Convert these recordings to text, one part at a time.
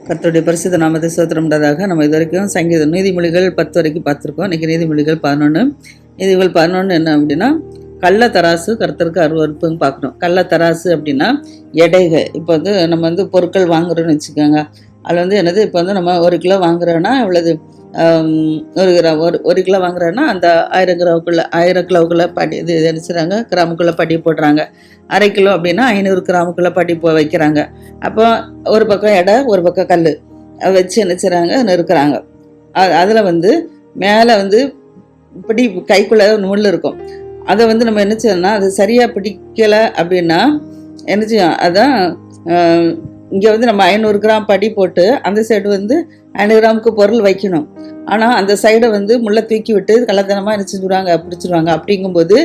கர்த்தருடைய பரிசுத்த நாமத்தை ஸ்தோத்திரம் உண்டாதாக. நம்ம இது வரைக்கும் சங்கீதம் நீதிமொழிகள் 10 வரைக்கும் பார்த்துருக்கோம். இன்றைக்கி நீதிமொழிகள் 11. நீதிமொழிகள் 11 என்ன அப்படின்னா, கள்ள தராசு கர்த்தருக்கு அருவருப்புன்னு பார்க்கணும். கள்ள தராசு அப்படின்னா எடைகள். இப்போ நம்ம பொருட்கள் வாங்குறோன்னு வச்சுக்கோங்க. அதில் என்னது, இப்போ நம்ம 1 கிலோ வாங்குறோன்னா எவ்வளவு, 1 கிராம், ஒரு கிலோ வாங்குறோன்னா அந்த 1000 கிலோவுக்குள்ளே படி இது நினச்சிட்றாங்க, கிராமுக்குள்ளே படி போடுறாங்க. 1/2 கிலோ அப்படின்னா 500 கிராமுக்குள்ளே படி வைக்கிறாங்க. அப்போ ஒரு பக்கம் எடை, ஒரு பக்கம் கல் வச்சு நினச்சிட்றாங்க, நெருக்கிறாங்க. அதில் மேலே இப்படி கைக்குள்ளே முள் இருக்கும். அதை நம்ம என்ன செய்யணும்னா, அது சரியாக பிடிக்கலை அப்படின்னா என்ன செய்யும், அதான் இங்கே நம்ம 500 கிராம் படி போட்டு அந்த சைடு 500 கிராமுக்கு பொருள் வைக்கணும். ஆனால் அந்த சைடை முள்ளை தூக்கி விட்டு கள்ளத்தனமாக என்ன செஞ்சுடுவாங்க, பிடிச்சிடுவாங்க. அப்படிங்கும்போது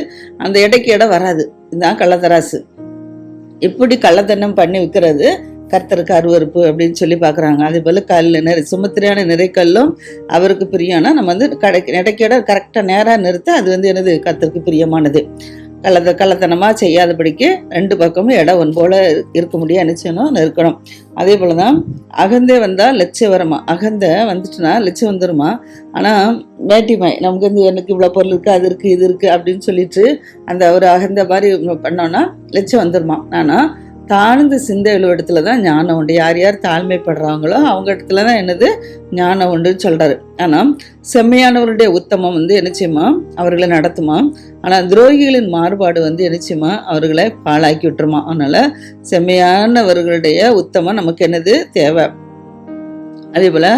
அந்த எடைக்கு எடை வராது. இதுதான் கள்ளத்தராசு. இப்படி கள்ளத்தனம் பண்ணி விற்கிறது கர்த்தருக்கு அருவருப்பு அப்படின்னு சொல்லி பார்க்குறாங்க. அதே போல் சுமத்திரியான நிறைக்கல்லும் அவருக்கு பிரியம்னா நம்ம எடைக்கேட கரெக்டாக நேராக நிறுத்த அது என்னது, கர்த்தருக்கு பிரியமானது. கள்ளத்தனமாக செய்யாதபடிக்கு 2 பக்கமும் இடம் ஒன் போல் இருக்க முடியும், நினைச்சணும், இருக்கணும். அதே போல் தான் அகந்தே வந்தால் லட்சம் வருமா. அகந்தை வந்துட்டுனா லட்சம் வந்துடுமா. ஆனால் வேட்டிமாய் நமக்கு எனக்கு இவ்வளோ பொருள் இருக்குது, அது இருக்குது, இது இருக்குது அப்படின்னு சொல்லிட்டு அந்த ஒரு அகந்த மாதிரி பண்ணோன்னா லட்சம் வந்துடுமா. ஆனால் தாழ்ந்த சிந்தை உள்ள இடத்துல தான் ஞானம் உண்டு. யார் யார் தாழ்மைப்படுறாங்களோ அவங்க இடத்துல தான் என்னது, ஞானம் உண்டுன்னு சொல்கிறாரு. ஆனால் செம்மையானவருடைய உத்தமம் என்ன செய்யுமா, அவர்களை நடத்துமா. ஆனால் துரோகிகளின் மாறுபாடு என்ன செய்யுமா, அவர்களை பாழாக்கி விட்டுருமா. அதனால் செம்மையானவர்களுடைய உத்தமம் நமக்கு என்னது தேவை. அதே போல்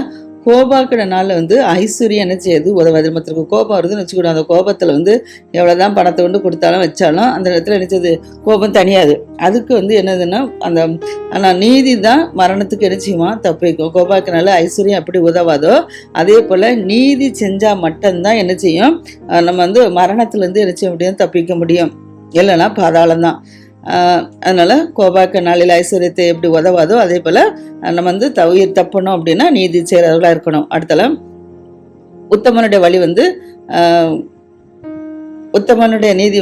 கோபாக்கிற நாளில் ஐஸ்வர்யம் என்ன செய்யுது, உதவாது. மற்றவருக்கு கோபம் வருதுன்னு வச்சுக்கூடாது. அந்த கோபத்தில் எவ்வளோதான் பணத்தை கொடுத்தாலும் வச்சாலும் அந்த இடத்துல நினச்சது கோபம் தனியாது. அதுக்கு என்னதுன்னா, ஆனால் நீதி தான் மரணத்துக்கு நிச்சயமா தப்பிக்கும். கோபாக்கினால ஐஸ்வர்யம் எப்படி உதவாதோ அதே போல் நீதி செஞ்சால் மட்டும்தான் என்ன செய்யும், நம்ம மரணத்துலேருந்து என்ன செய்ய முடியும், தப்பிக்க முடியும். இல்லைன்னா பாதாளம்தான். அதனால் கோபாக்க நாளில் ஐஸ்வர்யத்தை எப்படி உதவாதோ அதே போல் நம்ம உயிர் தப்பணும் அப்படின்னா நீதி செய்கிறவர்களாக இருக்கணும். அடுத்தல உத்தமனுடைய வழி உத்தமனுடைய நீதி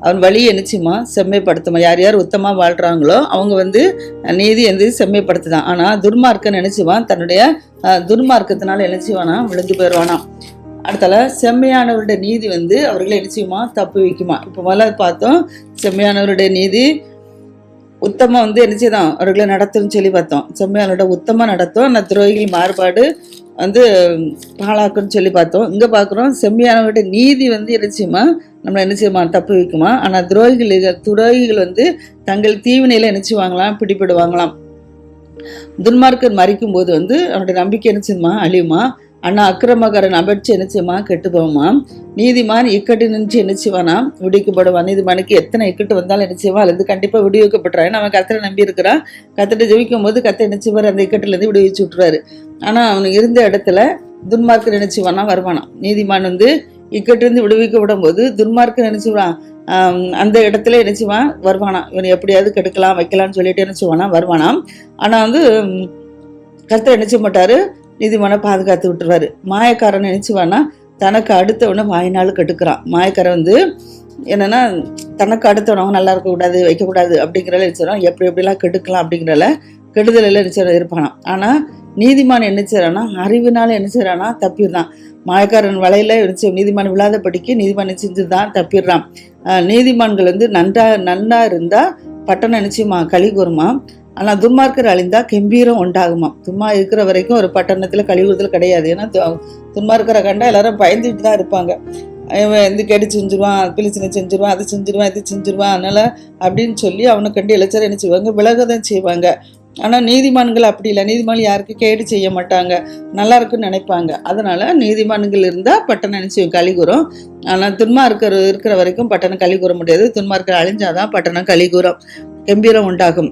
அவன் வழியை நிச்சயமா செம்மைப்படுத்துமா. யார் யார் உத்தமாக வாழ்கிறாங்களோ அவங்க நீதி செம்மைப்படுத்துதான். ஆனால் துர்மார்க்கன் நினைச்சுவான், தன்னுடைய துர்மார்க்கத்தினால நினைச்சுவானா விழுந்து போயிடுவானா. அடுத்தால செம்மையானவருடைய நீதி அவர்களை நிச்சயமா தப்பு வைக்குமா. இப்போ முதல்ல பார்த்தோம், செம்மையானவருடைய நீதி உத்தமம் நிச்சயதான் அவர்களை நடத்தும்னு சொல்லி பார்த்தோம். செம்மையானோட உத்தமம் நடத்தும், ஆனால் துரோகிகள் மாறுபாடு பாழாக்குன்னு சொல்லி பார்த்தோம். இங்கே பார்க்குறோம், செம்மையானவருடைய நீதி நிச்சயமா நம்மளை நிச்சயமா தப்பு வைக்குமா. ஆனால் துரோகிகள் தங்கள் தீவினையில நிச்சயவாங்களாம், பிடிபடுவாங்களாம். துன்மார்க்கர் மறிக்கும் போது அவனுடைய நம்பிக்கை நிச்சயமா அழியுமா. ஆனால் அக்கிரமக்காரன் அபட்சி நிச்சயமா கெட்டு போவோமா. நீதிமான் இக்கட்டு நின்று நிச்சயவானா விடுவிக்கப்படுவான். நீதிமானுக்கு எத்தனை இக்கட்டு வந்தாலும் நிச்சயமா அது கண்டிப்பாக விடுவிக்கப்படுறான். அவன் கத்தரை நம்பி இருக்கிறான். கத்தரை ஜெபிக்கும் போது கத்தை நிச்சயவார் அந்த இக்கட்டுலேருந்து விடுவிச்சு விட்டுறாரு. ஆனால் அவனுக்கு இருந்த இடத்துல துன்மார்க்க நினைச்சுவானா வருவானா. நீதிமான் இக்கட்டிலிருந்து விடுவிக்கப்படும் போது துன்மார்க்க நினைச்சுவான் அந்த இடத்துல நினைச்சுவான் வருவானா. இவன் எப்படியாவது கெடுக்கலாம் வைக்கலாம்னு சொல்லிட்டு நினைச்சுவானா வருவானா. ஆனால் கர்த்தர் நினைச்ச மாட்டாரு, நீதிமான பாதுகாத்து விட்டுருவாரு. மாயக்காரன் நினைச்சுவானா தனக்கு அடுத்தவனை வாயினாலும் கெடுக்கிறான். மாயக்காரன் என்னன்னா தனக்கு அடுத்தவனவங்க நல்லா இருக்கக்கூடாது, வைக்கக்கூடாது அப்படிங்கிறல நினைச்சிடறான். எப்படிலாம் கெடுக்கலாம் அப்படிங்கிறல கெடுதலில் நினைச்ச இருப்பானா. ஆனால் நீதிமான் என்ன செய்யறானா, அறிவினால என்ன செய்யறானா தப்பிடுறான். மாயக்காரன் வலையில நீதிமான் விழாதபடிக்கு நீதிமான் செஞ்சுதான் தப்பிடுறான். நீதிமான்கள் நன்றா இருந்தா பட்டணம் நிச்சயமா களி கூறுமா. ஆனால் துன்மார்க்கர் அழிந்தா கம்பீரம் உண்டாகுமா. சும்மா இருக்கிற வரைக்கும் ஒரு பட்டணத்தில் கழிவுறுதல் கிடையாது. ஏன்னா துன்மார்க்கரை கண்டா எல்லாரும் பயந்துட்டு தான் இருப்பாங்க. இவன் கெடு செஞ்சுருவான், பிளிச்சினை செஞ்சுருவான், அது செஞ்சுருவான், இது செஞ்சுருவான், அதனால் அப்படின்னு சொல்லி அவனை கண்டு இளைச்சர் என்ன செய்வாங்க, விலகதான் செய்வாங்க. ஆனால் நீதிமான்கள் அப்படி இல்லை. நீதிமான் யாருக்கு கேடு செய்ய மாட்டாங்க, நல்லா இருக்குன்னு நினைப்பாங்க. அதனால் நீதிமான்கள் இருந்தால் பட்டணம் நினைச்சு கழிகூறும். ஆனால் துன்மார்க்கர் இருக்கிற வரைக்கும் பட்டணம் கழிகூற முடியாது. துன்மார்க்கர் அழிஞ்சாதான் பட்டணம் கழிகூறும், கம்பீரம் உண்டாகும்.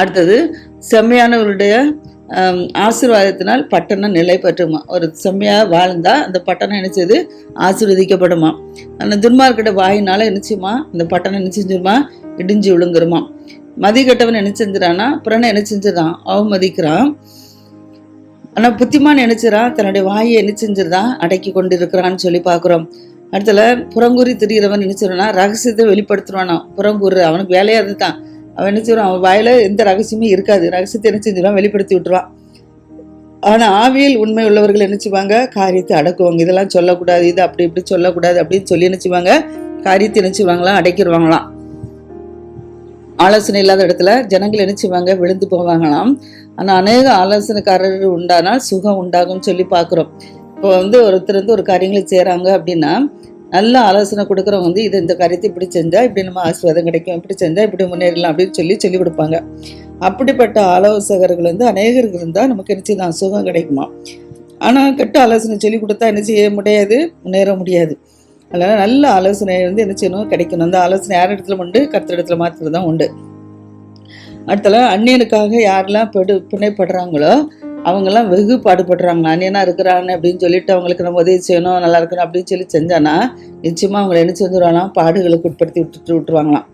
அடுத்தது செம்மையானவருடைய ஆசீர்வாதத்தினால் பட்டணம் நிலை பெற்றுமா. ஒரு செம்மையாக வாழ்ந்தா அந்த பட்டணம் நினைச்சது ஆசீர்வதிக்கப்படுமா. அந்த துன்மார்க்கிட்ட வாயினால நிச்சயமா அந்த பட்டணம் நினைச்சிருமா இடிஞ்சு விழுங்குருமா. மதிக்கட்டவன் என்ன செஞ்சிடான்னா புறனை என்ன செஞ்சிடறான், அவமதிக்கிறான். ஆனால் புத்திமான் நினைச்சிடான் தன்னுடைய வாயை என்ன செஞ்சிருந்தான் அடக்கி கொண்டு இருக்கிறான்னு சொல்லி பார்க்குறோம். அடுத்தல புறங்கூறி திரிகிறவன் நினைச்சிருவானா ரகசியத்தை வெளிப்படுத்துவானா. புறங்கூறு அவனுக்கு வேலையாக இருந்துதான். அவன் என்ன செய்வான், அவன் வாயில எந்த ரகசியமும் இருக்காது. ரகசியத்தை என்ன செஞ்சிருவான், வெளிப்படுத்தி விட்டுருவான். ஆனால் ஆவியில் உண்மை உள்ளவர்கள் நினைச்சுவாங்க காரியத்தை அடக்குவாங்க. இதெல்லாம் சொல்லக்கூடாது, இது அப்படி இப்படி சொல்லக்கூடாது அப்படின்னு சொல்லி நினைச்சுவாங்க காரியத்தை நினைச்சுவாங்களாம், அடைக்கிடுவாங்களாம். ஆலோசனை இல்லாத இடத்துல ஜனங்கள் நினைச்சுவாங்க விழுந்து போவாங்களாம். ஆனால் அநேக ஆலோசனைக்காரர் உண்டானால் சுகம் உண்டாகும்னு சொல்லி பார்க்குறோம். இப்போ ஒருத்தர் ஒரு காரியங்களை செய்கிறாங்க அப்படின்னா நல்ல ஆலோசனை கொடுக்குறவங்க இது இந்த காரியத்தை இப்படி செஞ்சால் இப்படி நம்ம ஆசீர்வாதம் கிடைக்கும், இப்படி செஞ்சால் இப்படி முன்னேறலாம் அப்படின்னு சொல்லி கொடுப்பாங்க. அப்படிப்பட்ட ஆலோசகர்கள் அநேகருக்கு இருந்தால் நமக்கு நிச்சயம் சுகம் கிடைக்குமா. ஆனால் கெட்ட ஆலோசனை சொல்லி கொடுத்தா என்ன செய்ய முடியாது, முன்னேற முடியாது. அதனால் நல்ல ஆலோசனை என்ன செய்யணும், கிடைக்கணும். அந்த ஆலோசனை யார் இடத்துல உண்டு, கர்த்தர் இடத்துல மாத்திரம் தான் உண்டு. அடுத்தல அந்நியனுக்காக யாரெல்லாம் பிணைப்படுறாங்களோ அவங்கெல்லாம் வெகு பாடுபடுறாங்க. அந்நியனாக இருக்கிறாங்க அப்படின்னு சொல்லிட்டு அவங்களுக்கு நம்ம உதவி செய்யணும், நல்லா இருக்கணும் அப்படின்னு சொல்லி செஞ்சானா நிச்சயமாக அவங்களை என்ன செஞ்சுருவாங்களாம், பாடுகளுக்கு உட்படுத்தி விட்டுருவாங்களாம்.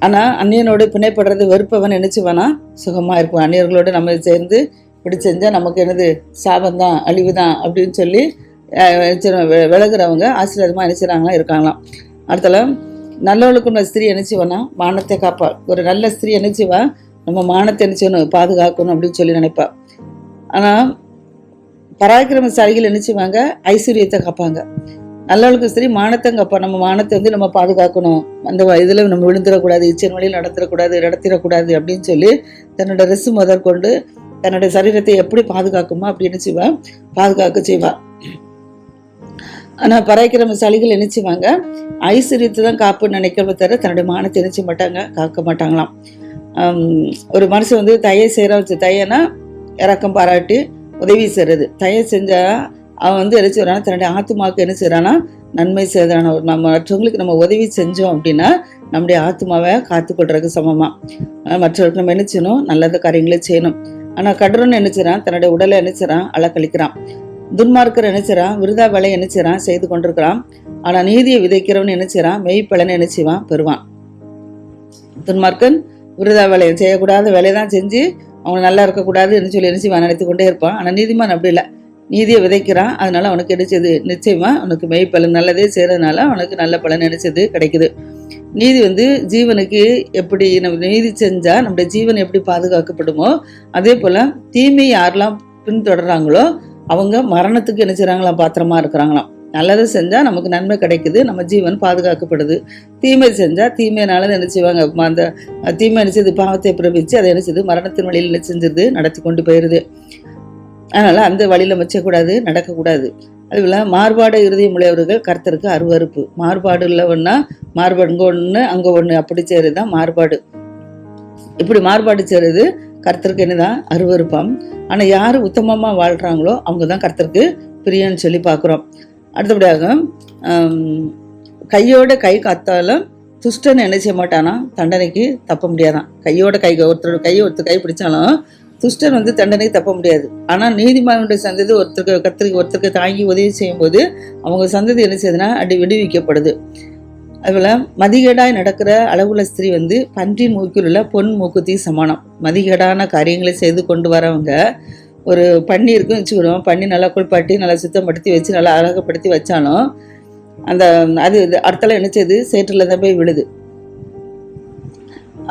ஆனால் அந்நியனோடு பிணைப்படுறது வெறுப்பவன் நினைச்சுவானா சுகமாக இருக்கும். அந்நியர்களோடு நம்ம சேர்ந்து இப்படி செஞ்சால் நமக்கு என்னது சாபந்தான், அழிவு தான் அப்படின்னு சொல்லி விலகுறவங்க ஆசீர்வாதமாக நினைச்சுறாங்களா இருக்காங்களாம். அடுத்தல நல்லவளுக்குள்ள ஸ்திரீ நினைச்சுவானா மானத்தை காப்பாள். ஒரு நல்ல ஸ்திரீ நினைச்சுவா நம்ம மானத்தை நினைச்சணும், பாதுகாக்கணும் அப்படின்னு சொல்லி நினைப்பா. ஆனால் பராக்கிரமசாலிகள் நினைச்சுவாங்க ஐஸ்வர்யத்தை காப்பாங்க. நல்லவளுக்கு ஸ்திரீ மானத்தை காப்பா, நம்ம மானத்தை நம்ம பாதுகாக்கணும், அந்த இதில் நம்ம விழுந்துடக்கூடாது, இச்சன் வழியில் நடத்திடக்கூடாது அப்படின்னு சொல்லி தன்னோட ரிசு முதற்கொண்டு தன்னுடைய சரீரத்தை எப்படி பாதுகாக்குமா அப்படின்னு செய்வா, பாதுகாக்க செய்வா. ஆனால் பராக்கிரமசாலிகள் நினைச்சுவாங்க ஐஸ்வர்யத்தை தான் காப்புன்னு நினைக்கிறத தவிர தன்னுடைய மானத்தை நினைச்ச மாட்டாங்க, காக்க மாட்டாங்களாம். ஒரு மனுஷன் தயை செய்கிற தையனா இறக்கம் பாராட்டி உதவி செய்கிறது. தயை செஞ்சால் அவன் என்ன செய்கிறானா தன்னுடைய ஆத்மாவுக்கு என்ன செய்கிறானா நன்மை செய்கிறான. நம்ம மற்றவங்களுக்கு நம்ம உதவி செஞ்சோம் அப்படின்னா நம்முடைய ஆத்மாவை காத்துக்கொள்றதுக்கு சமமாக மற்றவர்களுக்கு நம்ம என்ன செய்யணும், நல்லத காரியங்களே செய்யணும். ஆனால் கடவுள்னு என்ன செய்கிறான், தன்னுடைய உடலை என்ன செய்கிறான், அலக்கழிக்கிறான். துன்மார்க்கர் என்ன செய்கிறான், விருதா வேலை என்ன செய்கிறான், செய்து கொண்டிருக்கிறான். ஆனால் நீதியை விதைக்கிறவன் என்ன செய்கிறான், மெய்ப்பலனை என்ன செய்வான், பெறுவான். துன்மார்க்கன் விருதா வேலையை செய்யக்கூடாத வேலையை தான் செஞ்சு அவங்க நல்லா இருக்கக்கூடாதுன்னு சொல்லி என்ன செய்வான், நினைத்து கொண்டே இருப்பான். ஆனால் நீதிமான் அப்படி இல்லை, நீதியை விதைக்கிறான். அதனால அவனுக்கு நினைச்சது நிச்சயமா அவனுக்கு மெய்ப்பலன் நல்லதே செய்கிறதுனால அவனுக்கு நல்ல பலன் நினைச்சது கிடைக்குது. நீதி ஜீவனுக்கு எப்படி நம்ம நீதி செஞ்சால் நம்முடைய ஜீவன் எப்படி பாதுகாக்கப்படுமோ அதே போல் தீமை யாரெல்லாம் பின்தொடர்றாங்களோ அவங்க மரணத்துக்கு என்ன செய்கிறாங்களாம், பாத்திரமா இருக்கிறாங்களாம். நல்லதை செஞ்சால் நமக்கு நன்மை கிடைக்குது, நம்ம ஜீவன் பாதுகாக்கப்படுது. தீமை செஞ்சால் தீமையினால என்ன செய்வாங்க, அந்த தீமை நினைச்சது பாவத்தை பிரபிச்சு அதை நினைச்சது மரணத்தின் வழியில் என்ன செஞ்சிருது, நடத்தி கொண்டு போயிடுது. அதனால் அந்த வழியில் வச்சக்கூடாது, நடக்கக்கூடாது. அதுபோல் மாறுபாடு இருதயம் உடையவர்கள் கர்த்தருக்கு அருவருப்பு. மாறுபாடு இல்லைன்னா மாறுபாடு இங்கே ஒன்று அங்கே ஒன்று அப்படி செய்கிறது தான் மாறுபாடு. இப்படி மாறுபாடு செய்கிறது கர்த்தருக்கு என்னதான் அருவருப்பாம். ஆனால் யார் உத்தமமாக வாழ்கிறாங்களோ அவங்க தான் கர்த்தருக்கு பிரியன்னு சொல்லி பார்க்குறோம். அடுத்தபடியாக கையோட கை காத்தாலும் துஷ்டன் என்ன செய்ய மாட்டானா தண்டனைக்கு தப்ப முடியாதான். ஒருத்தரோட ஒருத்தர் கை பிடிச்சாலும் துஷ்டன் தண்டனைக்கு தப்ப முடியாது. ஆனால் நீதிமானுடைய சந்ததி ஒருத்தருக்கு தாங்கி உதவி செய்யும் போது அவங்க சந்ததி என்ன செய்யுதுன்னா அடி விடுவிக்கப்படுது. அதுபோல் மதிகேடாய் நடக்கிற அளவுள்ள ஸ்திரீ பன்றி மூக்கில் உள்ள பொன் மூக்குத்தி சமானம். மதிகேடான காரியங்களை செய்து கொண்டு வரவங்க ஒரு பண்ணி இருக்குன்னு வச்சுக்கிறோம், பண்ணி நல்லா குளிப்பாட்டி நல்லா சுத்தப்படுத்தி வச்சு நல்லா அழகப்படுத்தி வச்சாலும் அது அடுத்தால என்ன செய்யுது, சேற்றில் தான் போய் விழுது.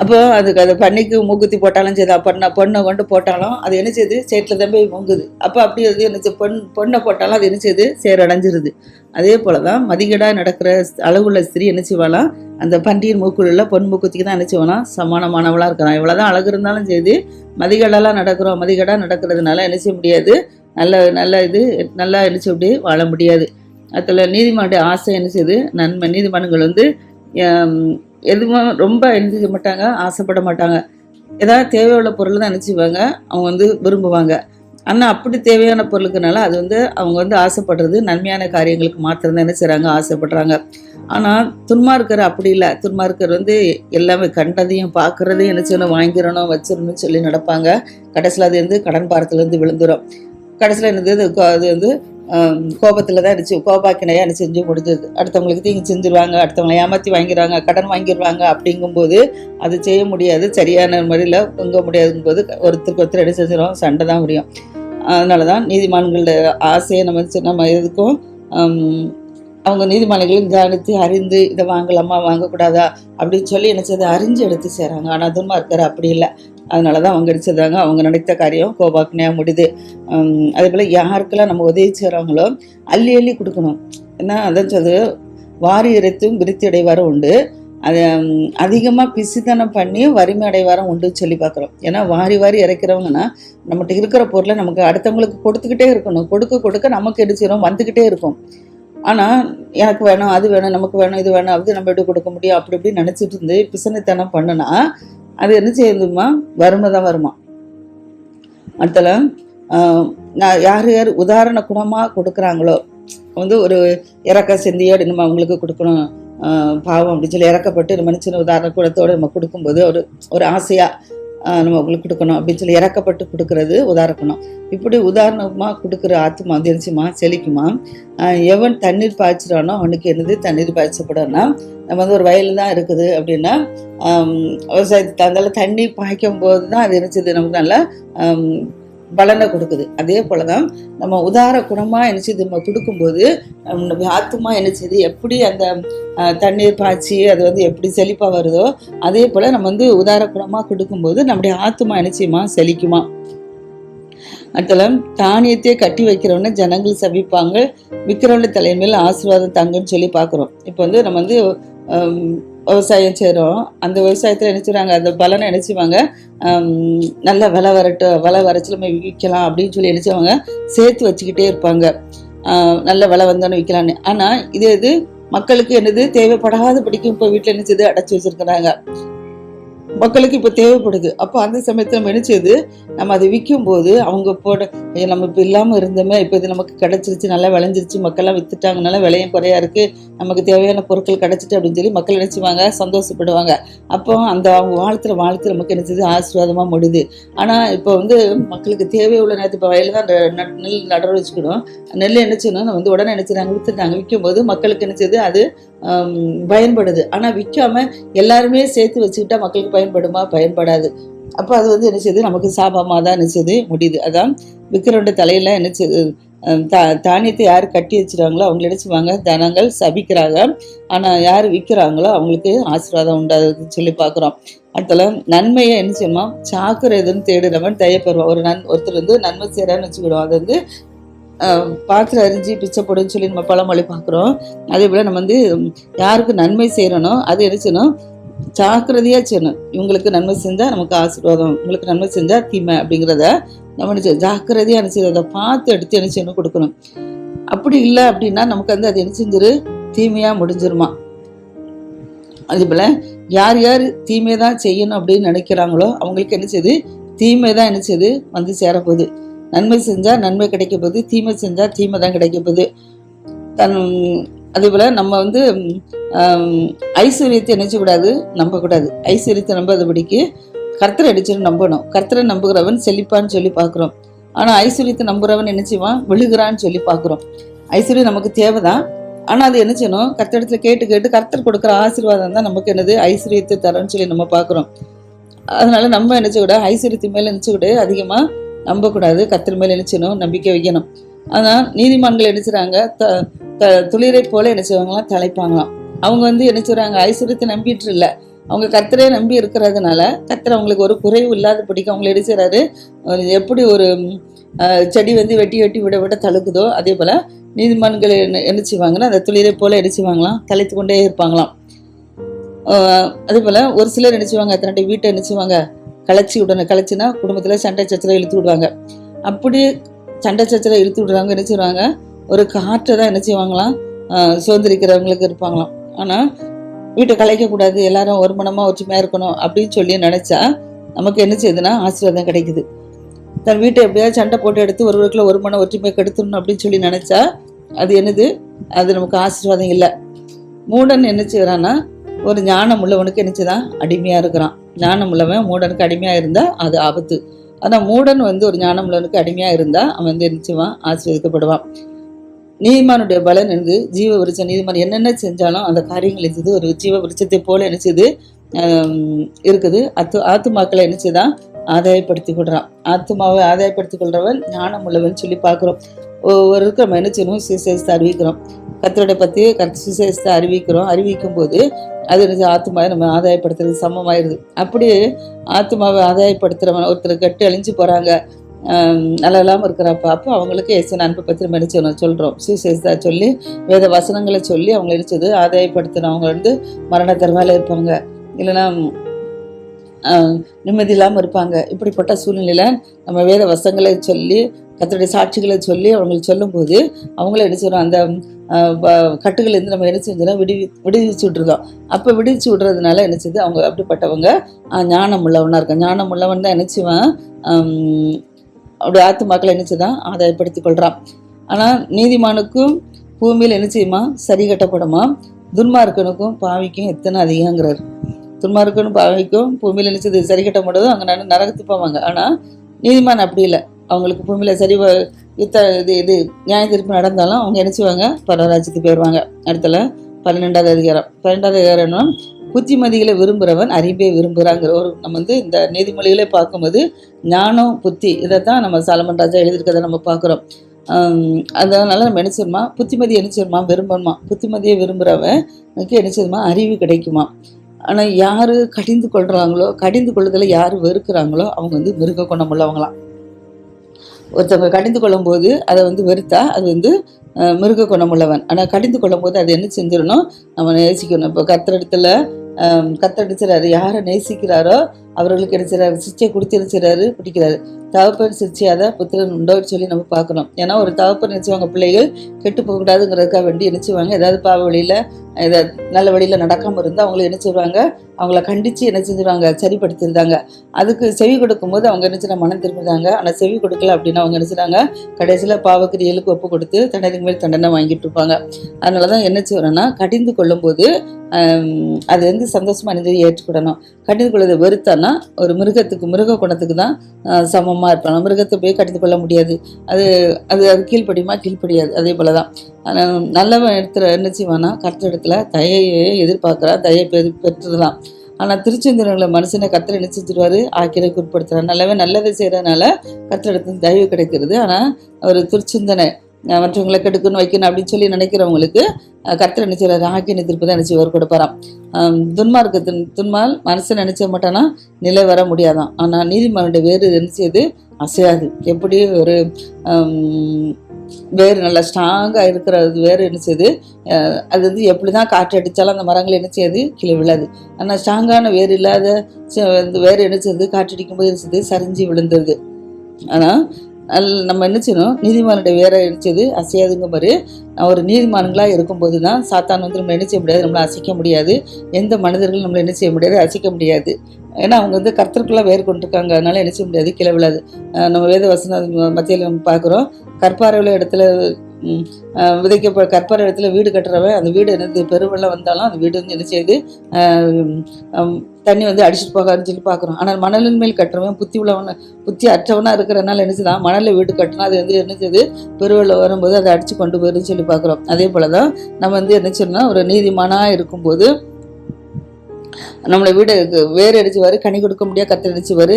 அப்போ அதுக்கு அது பண்ணிக்கு மூக்குத்தி போட்டாலும் சரி, பொண்ணை கொண்டு போட்டாலும் அது என்ன செய்யுது, சேற்றில் தான் போய் மூங்குது. அப்போ அப்படி என்ன பொண்ணை போட்டாலும் அது என்ன செய்யுது, சேரடைஞ்சிருது. அதே போல தான் மதிகேடாக நடக்கிற அளவுள்ள ஸ்திரீ என்ன செய்வாலாம், அந்த பன்றியின் மூக்குள்ள உள்ள பொன் மூக்குத்திக்கு தான் என்ன செய்வானா சமானமானவளாக இருக்கிறான். இவ்வளோதான் அழகு இருந்தாலும் சரி மதிகேடாலாம் மதிகேடாக நடக்கிறதுனால என்ன செய்ய முடியாது, நல்லா என்ன செய்ய முடியாது, வாழ முடியாது. அதில் நீதிமானுடைய ஆசை என்ன செய்யுது, நன்மை. நீதிமான்கள் எதுவும் ரொம்ப என்ன செய்ய மாட்டாங்க, ஆசைப்பட மாட்டாங்க. ஏதாவது தேவையுள்ள பொருள் தான் நினச்சிவாங்க, அவங்க விரும்புவாங்க. ஆனால் அப்படி தேவையான பொருளுக்குனால அது அவங்க ஆசைப்படுறது நன்மையான காரியங்களுக்கு மாத்திரம் தான் என்ன செய்கிறாங்க, ஆசைப்படுறாங்க. ஆனால் துன்மார்க்கர் அப்படி இல்லை. துன்மார்க்கர் எல்லாமே கண்டதையும் பார்க்குறதையும் என்ன செய்யணும், வாங்கிடணும் வச்சிடணும்னு சொல்லி நடப்பாங்க. கடைசியில் அது கடன் பாரத்துலேருந்து விழுந்துடும். கடைசியில் என்னது அது கோபத்தில் தான் கோபாக்கினையாக என்ன செஞ்சு முடிஞ்சது. அடுத்தவங்களுக்கு தீங்கு செஞ்சுருவாங்க, அடுத்தவங்களை ஏமாற்றி வாங்கிடுவாங்க, கடன் வாங்கிடுவாங்க. அப்படிங்கும்போது அது செய்ய முடியாது, சரியான முறையில் தூங்க முடியாதுங்கும் போது ஒருத்தருக்கு ஒருத்தர் என்ன செஞ்சிடும், சண்டை தான் முடியும். அதனால தான் நீதிமான்களோட ஆசையை நம்ம எதுக்கும் அவங்க நீதிமன்றங்களையும் தியானித்து அறிந்து இதை வாங்கலாமா வாங்கக்கூடாதா அப்படின்னு சொல்லி நினச்சதை அறிஞ்சு எடுத்து செய்கிறாங்க. ஆனால் துன்மார்க்கர் அப்படி இல்லை. அதனால தான் அவங்க எடுத்துருந்தாங்க. அவங்க நினைத்த காரியம் கோபாக்னையாக முடியுது. அதே போல் யாருக்கெல்லாம் நம்ம உதவி செய்கிறவங்களோ அள்ளி அள்ளி கொடுக்கணும். ஏன்னா அதான் சொல்லு, வாரி இறைத்தும் விருத்தி அடைவாரம் உண்டு, அதை அதிகமாக பிசித்தனம் பண்ணி வறுமை அடைவாரம் உண்டுன்னு சொல்லி பார்க்குறோம். ஏன்னா வாரி வாரி இறைக்கிறவங்கன்னா நம்மகிட்ட இருக்கிற பொருளை நமக்கு அடுத்தவங்களுக்கு கொடுத்துக்கிட்டே இருக்கணும். கொடுக்க கொடுக்க நமக்கு எடுத்துக்கிறோம் வந்துக்கிட்டே இருக்கும். ஆனால் எனக்கு வேணும், அது வேணும், நமக்கு வேணும், இது வேணும், அது நம்ம எப்படி கொடுக்க முடியும் அப்படி இப்படி நினச்சிட்டு இருந்து பிசனைத்தனம் பண்ணுனா அது என்ன செய்யுதுமா? வறுமை தான் வருமா. அடுத்தல நான் யார் யார் உதாரண குணமாக கொடுக்குறாங்களோ ஒரு இறக்க சிந்தியோடு நம்ம அவங்களுக்கு கொடுக்கணும், பாவம் அப்படின்னு சொல்லி இறக்கப்பட்டு நம்ம சின்ன உதாரண குணத்தோடு நம்ம கொடுக்கும்போது ஒரு ஆசையாக நம்ம அவங்களுக்கு கொடுக்கணும் அப்படின்னு சொல்லி இறக்கப்பட்டு கொடுக்கறது உதாரணம். இப்படி உதாரணமாக கொடுக்குற ஆத்மா தெரிஞ்சுமா செழிக்குமா. எவன் தண்ணீர் பாய்ச்சிடானோ அவனுக்கு என்னது தண்ணீர் பாய்ச்சப்படனா, நம்ம ஒரு வயல் தான் இருக்குது அப்படின்னா விவசாயத்துக்கு அதனால தண்ணி பாய்க்கும் போது தான் அது நினச்சது நமக்கு நல்லா பலனை கொடுக்குது. அதே போல தான் நம்ம உதார குணமாக நினச்சது நம்ம கொடுக்கும்போது நம்ம ஆத்மா நினச்சது எப்படி அந்த தண்ணீர் பாய்ச்சி அது எப்படி செழிப்பாக வருதோ அதே போல் நம்ம உதார குணமாக கொடுக்கும்போது நம்முடைய ஆத்மா நிச்சயமா செழிக்குமா. அடுத்தல தானியத்தையே கட்டி வைக்கிறவன ஜனங்கள் சபிப்பாங்க, விற்கிறவன தலைமையில் ஆசீர்வாதம் தாங்கன்னு சொல்லி பார்க்குறோம். இப்போ நம்ம விவசாயம் செய்கிறோம். அந்த விவசாயத்தில் நினச்சிடுறாங்க, அந்த பலனை நினச்சிவாங்க நல்ல விலை வரைச்சி நம்ம விற்கலாம் அப்படின்னு சொல்லி நினச்சவங்க சேர்த்து வச்சுக்கிட்டே இருப்பாங்க, நல்ல விலை வந்தோன்னு விற்கலான்னு. ஆனால் இது மக்களுக்கு என்னது தேவைப்படாத படிக்கும் இப்போ வீட்டில் நினச்சது அடைச்சி வச்சுருக்கிறாங்க. மக்களுக்கு இப்போ தேவைப்படுது. அப்போ அந்த சமயத்தில் நம்ம நினைச்சது நம்ம அதை விற்கும் போது அவங்க நம்ம இப்போ இல்லாமல் இருந்தோமே, இப்போ இது நமக்கு கிடச்சிருச்சு, நல்லா விளைஞ்சிருச்சு, மக்கள்லாம் விற்றுட்டாங்கனால விலையும் குறையா இருக்குது, நமக்கு தேவையான பொருட்கள் கிடச்சிட்டு அப்படின்னு சொல்லி மக்கள் நினச்சிவாங்க, சந்தோஷப்படுவாங்க. அப்போ அந்த அவங்க வாழ்த்து நமக்கு நினச்சது ஆசீர்வாதமாக முடியுது. ஆனால் இப்போ மக்களுக்கு தேவை உள்ள நேரத்து இப்போ வயலில் தான் நெல் நடுற வச்சுக்கணும். நெல் நினச்சிடணும் நம்ம உடனே நினச்சிடாங்க, விற்றுட்டாங்க. விற்கும்போது மக்களுக்கு நினச்சது அது பயன்படுது. ஆனால் விற்காம எல்லாருமே சேர்த்து வச்சுக்கிட்டா மக்களுக்கு பயன்படுமா? பயன்படாது. அப்போ அது என்ன செய்யுது? நமக்கு சாபமாக தான் நினைச்சது முடியுது. அதான் விற்கிறவண்ட தலையில நினைச்சது தானியத்தை யார் கட்டி வச்சுருவாங்களோ அவங்க நினைச்சுவாங்க தனங்கள் சபிக்கிறாங்க. ஆனால் யார் விற்கிறாங்களோ அவங்களுக்கு ஆசீர்வாதம் உண்டாதுன்னு சொல்லி பார்க்குறோம். அடுத்தல நன்மையை என்ன செய்யணுமா? சாக்குறதுன்னு தேடுறவன் தயப்படுவான். ஒருத்தர் நன்மை செய்கிறான்னு வச்சுக்கிடுவோம். அது பாத்திரம் அறிஞ்சு பிச்சை போடுன்னு சொல்லி நம்ம பழமொழி பார்க்குறோம். அதே போல் நம்ம யாருக்கு நன்மை செய்கிறனோ அது என்ன செய்யணும்? ஜாக்கிரதையாக செய்யணும். இவங்களுக்கு நன்மை செஞ்சால் நமக்கு ஆசீர்வாதம், உங்களுக்கு நன்மை செஞ்சால் தீமை அப்படிங்கிறத நம்ம ஜாக்கிரதையாக என்ன செய்யணும்? அதை பார்த்து எடுத்து என்ன செய்யணும்? கொடுக்கணும். அப்படி இல்லை அப்படின்னா நமக்கு அது என்ன செஞ்சிரு? தீமையாக முடிஞ்சிருமா. அதே போல் யார் யார் தீமை தான் செய்யணும் அப்படின்னு நினைக்கிறாங்களோ அவங்களுக்கு என்ன செய்யுது? தீமை தான் என்ன செய்யுது? சேரப்போகுது. நன்மை செஞ்சால் நன்மை கிடைக்க போகுது, தீமை செஞ்சால் தீமை தான் கிடைக்க போகுது. அதே போல் நம்ம ஐஸ்வர்யத்தை நினைச்சக்கூடாது, நம்பக்கூடாது. ஐஸ்வர்யத்தை நம்பாதபடிக்கு கர்த்தரை அடிச்சுன்னு நம்பணும். கர்த்தரை நம்புகிறவன் செழிப்பான்னு சொல்லி பார்க்குறோம். ஆனால் ஐஸ்வர்யத்தை நம்புகிறவன் நினைச்சுவான் விழுகிறான்னு சொல்லி பார்க்குறோம். ஐஸ்வர்யம் நமக்கு தேவைதான். ஆனால் அது என்ன செய்யணும்? கர்த்தரிடத்துல கேட்டு கர்த்தர் கொடுக்குற ஆசீர்வாதம் தான் நமக்கு என்னது? ஐஸ்வர்யத்தை தரன்னு சொல்லி நம்ம பார்க்குறோம். அதனால நம்ம நினைச்சக்கூடாது, ஐஸ்வர்யத்து மேலே நினைச்சக்கூடாது, அதிகமாக நம்பக்கூடாது. கர்த்தர் மேலே நினைச்சணும், நம்பிக்கை வைக்கணும். ஆனால் நீதிமான்கள் நினைச்சுறாங்க துளிரை போல என்ன செய்வாங்களாம்? தலைப்பாங்களாம். அவங்க என்ன செய்றாங்க? ஐஸ்வர்யத்தை நம்பிட்டு இல்லை, அவங்க கர்த்தரை நம்பி இருக்கிறதுனால கர்த்தர் அவங்களுக்கு ஒரு குறைவு இல்லாத பிடிக்கும். அவங்களை என்ன செய்றாரு? எப்படி ஒரு செடி வெட்டி விட தழுக்குதோ அதே போல நீதிமான்கள் என்ன செய்வாங்கன்னா அந்த துளிரை போல என்ன செய்வாங்களாம்? தலைத்து கொண்டே இருப்பாங்களாம். அதே போல ஒரு சிலர் என்ன செய்வாங்க? தன்னுடைய வீட்டை என்ன செய்வாங்க? கலைச்சினா குடும்பத்தில் சண்டை சச்சரவை இழுத்து விடுவாங்க. அப்படி சண்டை சச்சரவை இழுத்து விடுறாங்க. என்ன செய்வாங்க? ஒரு காற்றை தான் என்ன செய்வாங்களாம்? சுதந்திரிக்கிறவங்களுக்கு இருப்பாங்களாம். ஆனால் வீட்டை கலைக்கக்கூடாது, எல்லாரும் ஒரு மனமாக ஒற்றுமையாக இருக்கணும் அப்படின்னு சொல்லி நினச்சா நமக்கு என்ன செய்யுதுன்னா ஆசீர்வாதம் கிடைக்குது. தன் வீட்டை எப்படியாவது சண்டை போட்டு எடுத்து ஒருவருக்குள்ள ஒரு மனம் ஒற்றுமையை கெடுத்துடணும் அப்படின்னு சொல்லி நினச்சா அது என்னது? அது நமக்கு ஆசீர்வாதம் இல்லை. மூடன் என்ன செய்கிறான்னா ஒரு ஞானம் உள்ளவனுக்கு என்னச்சுதான் அடிமையாக இருக்கிறான். ஞானம் உள்ளவன் மூடனுக்கு அடிமையாக இருந்தால் அது ஆபத்து. ஆனால் மூடன் ஒரு ஞானம் உள்ளவனுக்கு அடிமையாக இருந்தால் அவன் என்னச்சுவான்? ஆசீர்வதிக்கப்படுவான். நீதிமானுடைய பலன் ஜீவ விருட்சம். நீதிமான் என்னென்ன செஞ்சாலும் அந்த காரியங்கள் இருந்தது ஒரு ஜீவ விருட்சத்தை போல என்னச்சது இருக்குது. ஆத்துமாக்களை என்னச்சுதான் ஆதாயப்படுத்தி கொள்றான். ஆத்துமாவை ஆதாயப்படுத்தி கொள்றவன் ஞானம் உள்ளவன் சொல்லி பார்க்குறோம். ஒவ்வொருக்கும் நம்ம என்ன செய்யணும், சுவிசேஷத்தை அறிவிக்கிறோம். கர்த்தருடைய பற்றி சுவிசேஷத்தை அறிவிக்கும் போது அது ஆத்மாவை நம்ம ஆதாயப்படுத்துறது சமமாயிருது. அப்படியே ஆத்மாவை ஆதாயப்படுத்துகிறவன் ஒருத்தர் கெட்டு அழிஞ்சு போகிறாங்க, நல்லா இல்லாமல் இருக்கிறப்ப, அப்போ அவங்களுக்கு இயேசுவின் அன்பை பற்றி நம்ம என்ன சொல்கிறோம், சுவிசேஷத்தை சொல்லி வேத வசனங்களை சொல்லி அவங்க நினைச்சது ஆதாயப்படுத்தணும். அவங்க மரண தருவாயில் இருப்பாங்க, இல்லைன்னா நிம்மதி இல்லாமல் இருப்பாங்க. இப்படிப்பட்ட சூழ்நிலையில் நம்ம வேத வசனங்களை சொல்லி கர்த்தருடைய சாட்சிகளை சொல்லி அவங்களுக்கு சொல்லும்போது அவங்கள என்ன செய்கிறோம், அந்த கட்டுகள்லேருந்து நம்ம என்ன செஞ்சோன்னா விடுவிச்சு விட்ருதோம். அப்போ விடுவிச்சு விடுறதுனால என்ன செய்யுது, அவங்க அப்படிப்பட்டவங்க ஞானம் உள்ளவனாக இருக்கான். ஞானம் உள்ளவன் தான் நினச்சிவான் அவருடைய ஆத்துமாக்களை நினச்சிதான் ஆதாயப்படுத்தி கொள்கிறான். ஆனால் நீதிமானுக்கும் பூமியில் என்ன செய்யுமா, சரி கட்டப்படுமா, துன்மார்க்கனுக்கும் பாவிக்கும் எத்தனை அதிகங்கிறார். துன்மார்க்கனும் பாவிக்கும் பூமியில் நினைச்சது சரி கட்ட முடியாது, அங்கே நரகத்து போவாங்க. ஆனால் நீதிமான் அப்படி இல்லை, அவங்களுக்கு பூமியில் சரி இது நியாய தீர்ப்பு நடந்தாலும் அவங்க நினைச்சுவாங்க பரராஜ்யத்துக்கு போயிடுவாங்க. அடுத்தல 12வது அதிகாரம்னா புத்திமதிகளை விரும்புகிறவன் அறிவை விரும்புகிறாங்கிற ஒரு நம்ம இந்த நீதிமொழிகளை பார்க்கும்போது ஞானம் புத்தி இதைத்தான் நம்ம சாலமன் ராஜா எழுதியிருக்கதை நம்ம பார்க்குறோம். அதனால நம்ம என்ன செய்யணுமா, புத்திமதி என்ன செய்யணுமா, விரும்பணுமா. புத்திமதியை விரும்புகிறவன் என்ன செய்யணுமா, அறிவு கிடைக்குமா. ஆனால் யார் கடிந்து கொள்ளுதலை யார் வெறுக்கிறாங்களோ அவங்க மிருக குணம் உள்ளவங்களாம். ஒருத்தவங்க கடிந்து கொள்ளும்போது அதை வெறுத்தா அது மிருக குணம் உள்ளவன். ஆனால் கடிந்து கொள்ளும்போது அது என்ன செஞ்சிடணும், நம்ம நேசிக்கணும். இப்போ கத்தடிச்சிறாரு, யாரை நேசிக்கிறாரோ அவர்களுக்கு எடுத்துறாரு, சிச்சை கொடுத்துருச்சுறாரு, பிடிக்கிறாரு. தகப்பன் சிச்சையாத புத்திரன் உண்டோன்னு சொல்லி நம்ம பார்க்கணும். ஏன்னா ஒரு தகப்பன் நினைச்சுவாங்க பிள்ளைகள் கெட்டு போகக்கூடாதுங்கிறதுக்காக வேண்டி நினைச்சுவாங்க, ஏதாவது பாவ வழியில் ஏதாவது நல்ல வழியில் நடக்காமல் இருந்தால் அவங்கள என்ன செய்வாங்க, அவங்கள கண்டித்து என்ன செஞ்சுருவாங்க, சரிப்படுத்திருந்தாங்க. அதுக்கு செவி கொடுக்கும்போது அவங்க என்ன மனம் திரும்பிதாங்க. ஆனால் செவி கொடுக்கல அப்படின்னா அவங்க நினைச்சுறாங்க கடைசியில் பாவக்கிரியலுக்கு ஒப்பு கொடுத்து தண்டனைக்கு மேல் தண்டனை வாங்கிட்டு இருப்பாங்க. அதனால தான் என்ன செய்யணும்னா, கடிந்து கொள்ளும்போது அது சந்தோஷமாக அணிந்து ஏற்றுக்கிடணும். கடிந்து கொள்வதை வெறுத்தானா ஒரு மிருக குணத்துக்கு தான் சமமாக இருப்பாங்க. மிருகத்தை போய் கடிந்து கொள்ள முடியாது, அது அது அது கீழ்ப்படியாது. அதே போல தான் நல்லவன் இடத்துல என்ன செய்வானா, கர்த்தர் இடத்துல தயையை எதிர்பார்க்குறா, தயை பெற்றுதான். ஆனால் திருச்செந்தூரங்களை மனுஷனை கர்த்தர் என்ன செஞ்சிருவாரு, ஆக்கிரைக்கு உட்படுத்துறாரு. நல்லவே செய்கிறதுனால கர்த்தர் இடத்துல தயவு கிடைக்கிறது. ஆனால் ஒரு திருச்சிந்தனை மற்றவங்களை கெடுக்கணும் வைக்கணும் அப்படின்னு சொல்லி நினைக்கிறவங்களுக்கு கர்த்தர் நினைச்சாரு ஆக்கிய திருப்பி தான் நினைச்சு அவர் கொடுப்பாராம். துன்மால் மனசை நினைச்ச மாட்டானா நிலை வர முடியாதான். ஆனால் நீதிமன்ற வேறு நினைச்சது அசையாது. எப்படி ஒரு வேறு நல்லா ஸ்ட்ராங்காக இருக்கிறது வேறு நினைச்சது, அது எப்படி தான் காற்று அடித்தாலும் அந்த மரங்கள் நினைச்சது கீழே விழாது. ஆனால் ஸ்ட்ராங்கான வேறு இல்லாத வேறு நினைச்சது காற்றடிக்கும்போது நினைச்சது சரிஞ்சு விழுந்தது. ஆனால் நம்ம என்ன செய்யணும், நீதிமானுடைய வேற நினைச்சது அசையாதுங்க மாதிரி ஒரு நீதிமான்களாக இருக்கும்போது தான் சாத்தான் நம்ம என்ன செய்ய முடியாது, நம்மளை அசைக்க முடியாது. எந்த மனிதர்களும் நம்மளை என்ன செய்ய முடியாது, அசைக்க முடியாது. ஏன்னா அவங்க கர்த்தருக்குள்ளே வேறு கொண்டிருக்காங்க, அதனால என்ன செய்ய முடியாது, கீழே விழாது. நம்ம வேத வசன மத்தியில் நம்ம பார்க்குறோம், கற்பாறையுள்ள இடத்துல கற்பாறை இடத்துல வீடு கட்டுறவன் அந்த வீடு என்னது பெருவெள்ளம் வந்தாலும் அந்த வீடு என்ன செய்யுது, தண்ணி அடிச்சுட்டு போகாதுன்னு சொல்லி பார்க்குறோம். ஆனால் மணலின் மேல் கட்டுறவன் புத்தி அற்றவனாக இருக்கிறனால என்ன செய்தான், மணலில் வீடு கட்டினா அது என்ன செய்யுது, பெருவெள்ளம் வரும்போது அதை அடித்து கொண்டு போயிருன்னு சொல்லி பார்க்குறோம். அதே போல தான் நம்ம என்ன செய்யணும்னா, ஒரு நீதிமானாக இருக்கும்போது நம்மளை வீடு வேறு அடிச்சுவார், கனி கொடுக்க முடியாது, கத்தை அடிச்சுவார்,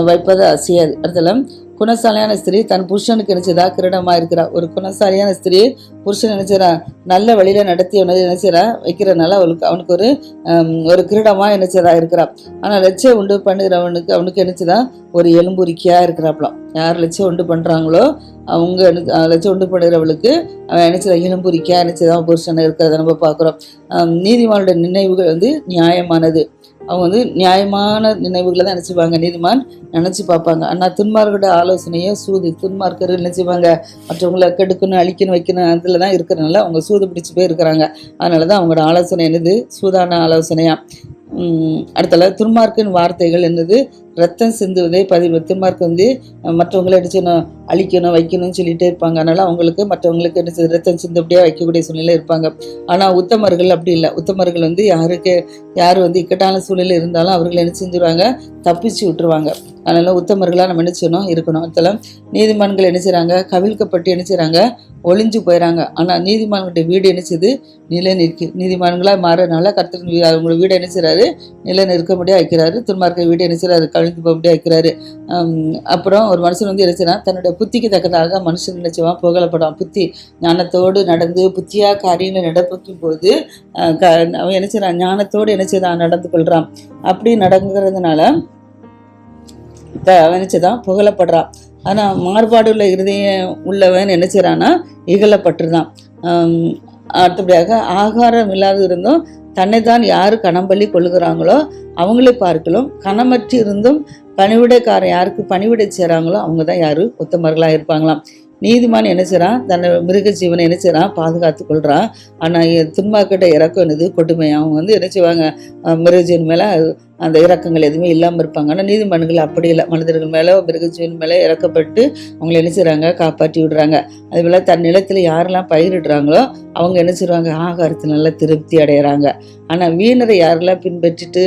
வைப்பதை அசையாது. அடுத்தல குணசாலியான ஸ்திரீ தன் புருஷனுக்கு நினைச்சதா கிரீடமாக இருக்கிறா. ஒரு குணசாலியான ஸ்திரீ புருஷன் நினைச்சிடா நல்ல வழியில் நடத்தி நினைச்சிடா வைக்கிறதுனால அவனுக்கு ஒரு கிரீடமாக நினைச்சதா இருக்கிறா. ஆனால் லட்சம் உண்டு பண்ணுகிறவனுக்கு அவனுக்கு நினைச்சதா ஒரு எலும்புரிக்கையாக இருக்கிறாப்பலாம். யார் லட்சம் உண்டு பண்ணுறாங்களோ அவங்க லட்சம் உண்டு பண்ணுறவளுக்கு அவன் நினைச்சதா எலும்புரிக்கையாக நினைச்சதான் புருஷன் இருக்கிறத நம்ம பார்க்குறோம். நீதிமானுடைய நினைவுகள் நியாயமானது. அவங்க நியாயமான நினைவுகளை தான் நினச்சிப்பாங்க, நீதிமான் நினச்சி பார்ப்பாங்க. ஆனால் துன்மார்க்கோட ஆலோசனையை துன்மார்க்கர்கள் நினச்சிப்பாங்க, மற்றவங்களை கெடுக்கணும் அழிக்கணும் வைக்கணும் அதில் தான் இருக்கிறனால அவங்க சூது பிடிச்சி போய் இருக்கிறாங்க. அதனால தான் அவங்களோட ஆலோசனை என்னது, சூதான ஆலோசனையாக. அடுத்தல துன்மார்க்கின் வார்த்தைகள் என்னது, ரத்தம் சிந்துவதை பதிவு. துன்மார்க்கு மற்றவங்களை அடிச்சணும் அழிக்கணும் வைக்கணும்னு சொல்லிகிட்டே இருப்பாங்க. அதனால் அவங்களுக்கு மற்றவங்களுக்கு என்ன ரத்தம் சிந்தபடியாக வைக்கக்கூடிய சூழ்நிலை இருப்பாங்க. ஆனால் உத்தமர்கள் அப்படி இல்லை. உத்தமர்கள் யார் இக்கட்டான சூழ்நிலை இருந்தாலும் அவர்கள் என்ன செஞ்சுருவாங்க, தப்பிச்சு விட்டுருவாங்க. அதனால் உத்தமர்களாக நம்ம என்ன செய்யணும் இருக்கணும். அதில் நீதிமான்கள் என்ன செய்கிறாங்க, கவிழ்க்கப்பட்டு என்ன செய்கிறாங்க, ஒளிஞ்சு போயிடறாங்க. ஆனால் நீதிமான்களுடைய வீடு என்ன செய்யுது, நிலை நிற்கு. நீதிமான்களாக மாறனால கர்த்தர் அவங்களோட வீடை என்ன செய்கிறாரு, நிலை நிற்க முடியாது வைக்கிறாரு. துன்மார்க்க வீடு என்ன செய்கிறாரு, அழிந்து போக வைக்கிறாரு. அப்புறம் ஒரு மனுஷன் வந்து நினைச்சுனா தன்னுடைய புத்திக்கு தக்கதாக மனுஷன் நினைச்சுவான் புகழப்படும். புத்தி ஞானத்தோடு நடந்து புத்தியாக காரியங்களை நடக்கும் போது அவன் நினைச்சான் ஞானத்தோடு நினைச்சுதான் நடந்து கொள்றான். அப்படி நடங்கிறதுனால அவன் நினைச்சுதான் புகழப்படுறான். ஆனால் மாறுபாடு உள்ள இருதயம் உள்ளவன் என்ன செய்கிறான்னா இகழப்பட்டுருதான். அடுத்தபடியாக ஆகாரம் இல்லாத இருந்தும் தன்னை தான் யார் கணம்பள்ளி கொள்ளுகிறாங்களோ அவங்களே பார்க்கலாம். கணமற்றி இருந்தும் பணிவிடைக்காரன் யாருக்கு பணிவிடை செய்கிறாங்களோ அவங்க தான் யார் உத்தமர்களாக இருப்பாங்களாம். நீதிமான் என்ன செய்கிறான் தன்னை மிருக ஜீவனை என்ன செய்கிறான் பாதுகாத்து கொள்கிறான். ஆனால் துன்மாக்கிட்ட இறக்கம் என்னது கொடுமை. அவங்க வந்து என்ன செய்வாங்க மிருகஜீவன் மேலே அந்த இறக்கங்கள் எதுவுமே இல்லாமல் இருப்பாங்க. ஆனால் நீதிமன்றங்கள் அப்படி இல்லை. மனிதர்கள் மேலே மிருகஜீவன் மேலே இறக்கப்பட்டு அவங்களை என்ன செய்கிறாங்க காப்பாற்றி விடுறாங்க. அதுபோல் தன் நிலத்தில் யாரெல்லாம் பயிரிடுறாங்களோ அவங்க என்ன செய்வாங்க ஆகாரத்தை நல்லா திருப்தி அடைகிறாங்க. ஆனால் வீணரை யாரெல்லாம் பின்பற்றிட்டு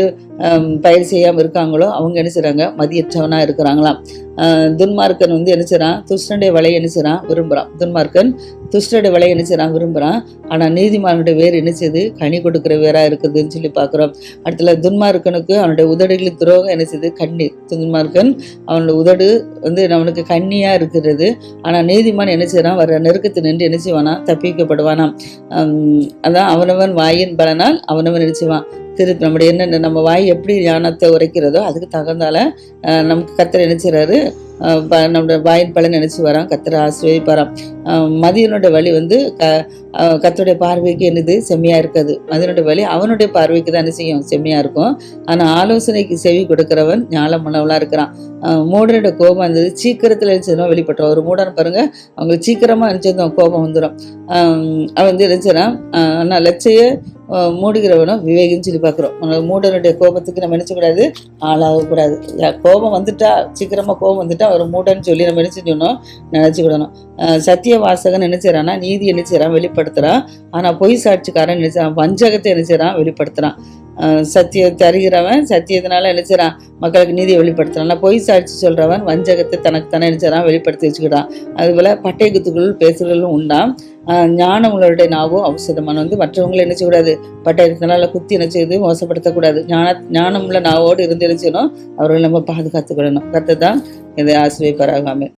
பயிர் செய்யாமல் இருக்காங்களோ அவங்க என்ன செய்கிறாங்க மதியற்றவனாக இருக்கிறாங்களாம். துன்மார்க்கன் வந்து என்ன செய்கிறான் துஷ்டனுடைய வலையை என்ன செய்கிறான் விரும்புகிறான். துன்மார்க்கன் துஷ்டனுடைய வலையை என்ன செய்கிறான் விரும்புகிறான். ஆனால் நீதிமானுடைய வேர் என்ன செய்யுது கனி கொடுக்குற வேராக இருக்குதுன்னு சொல்லி பார்க்குறோம். அடுத்தல துன்மார்க்கனுக்கு அவனுடைய உதடுகளின் துரோகம் என்ன செய்யுது கண்ணி. துன்மார்க்கன் அவனோட உதடு வந்து அவனுக்கு கண்ணியாக இருக்கிறது. ஆனால் நீதிமான் என்ன செய்கிறான் வர நெருக்கத்தை நின்று என்ன செய்வானா தப்பிக்கப்படுவானாம். அதான் அவனவன் வாயின் பலனால் அவனவன் நினைச்சுவான். நம்முடைய என்ன நம்ம வாய் எப்படி ஞானத்தை உரைக்கிறதோ அதுக்கு தகுந்தால நமக்கு கர்த்தர் நினைச்சுறாரு. நம்முடைய வாயின் பலன் நினைச்சு வரான் கர்த்தரை ஆசீர்வதிப்பாராம். மதியனுடைய வழி வந்து கர்த்தருடைய பார்வைக்கு என்னது செம்மையாக இருக்காது. மதியனுடைய வழி அவனுடைய பார்வைக்கு தான் என்ன செய்யும் செம்மையாக இருக்கும். ஆனால் ஆலோசனைக்கு செவி கொடுக்கிறவன் ஞானமுள்ளவளாக இருக்கிறான். மூடனுடைய கோபம் இருந்தது சீக்கிரத்தில் நினைச்சதும் வெளிப்பட்டுரும். ஒரு மூடன் பாருங்க அவங்களுக்கு சீக்கிரமாக நினைச்சதும் கோபம் வந்துடும். அவன் வந்து நினைச்சான். ஆனால் லட்சைய மூடுகிறவனும் விவேகின்னு சொல்லி பார்க்குறோம். மூடனுடைய கோபத்துக்கு நம்ம நினைச்சக்கூடாது ஆளாகக்கூடாது. கோபம் வந்துட்டா சீக்கிரமாக கோபம் வந்துட்டா ஒரு மூடன்னு சொல்லி நம்ம நினைச்சுக்கணும் நினைச்சுக்கிடணும். சத்திய வாசகன் நினைச்சானா நீதி நினைச்சான் வெளிப்படுத்துறான். ஆனால் பொய் சாட்சிக்காரன் நினைச்சான் வஞ்சகத்தை நினைச்சான் வெளிப்படுத்துறான். சத்தியத்தை அறிகிறவன் சத்தியத்தினால நினைச்சான் மக்களுக்கு நீதியை வெளிப்படுத்துறான். பொய் சாட்சி சொல்றவன் வஞ்சகத்தை தனக்கு தானே நினைச்சான் வெளிப்படுத்தி வச்சுக்கிட்டான். அதுபோல பட்டை குத்துக்கள் பேசுகளும் உண்டாம். ஞானம் உள்ளவருடைய நாவும் அவசரமான வந்து மற்றவங்களை என்ன செய்யக்கூடாது பட்டயத்தினால குத்தி என்ன செய்யுது மோசப்படுத்தக்கூடாது. ஞானம் உள்ள நாவோடு இருந்து நினைச்சணும் அவர்களை நம்ம பாதுகாத்துக்கிடணும். கர்த்தர் தான் இதை ஆசீர்வதிப்பாராக. ஆமென்.